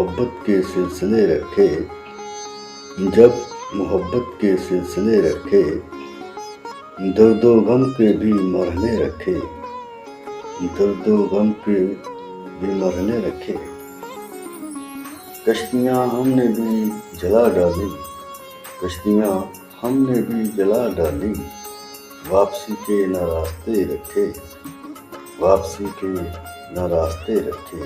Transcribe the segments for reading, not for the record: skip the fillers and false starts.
محبت کے سلسلے رکھے، جب محبت کے سلسلے رکھے، درد و غم کے بھی مرحلے رکھے، درد و غم کے بھی مرحلے رکھے۔ کشتیاں ہم نے بھی جلا ڈالی، کشتیاں ہم نے بھی جلا ڈالی، واپسی کے نہ راستے رکھے، واپسی کے نہ راستے رکھے۔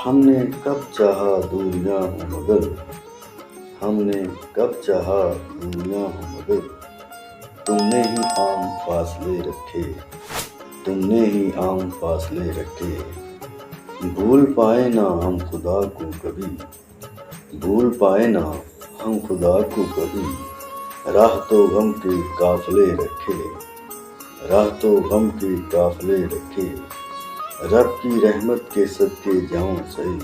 ہم نے کب چاہا دوریاں ہوں مگر، ہم نے کب چاہا دوریاں ہوں مگر، تم نے ہی عام فاصلے رکھے، تم نے ہی عام فاصلے رکھے۔ بھول پائے نہ ہم خدا کو کبھی، بھول پائے نہ ہم خدا کو کبھی، راہ تو غم کے قافلے رکھے، راہ تو غم کے قافلے رکھے۔ رب کی رحمت کے صدقے جاؤں صحیح،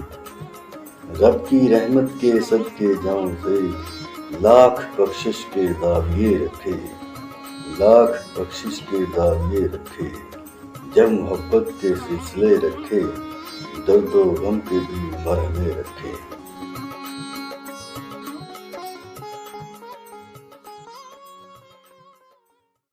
رب کی رحمت کے صدقے جاؤں صحیح، لاکھ بخشش کے دعویے رکھے، لاکھ بخشش کے دعویے رکھے۔ جب محبت کے سلسلے رکھے، درد و غم کے بھی مرحلے رکھے۔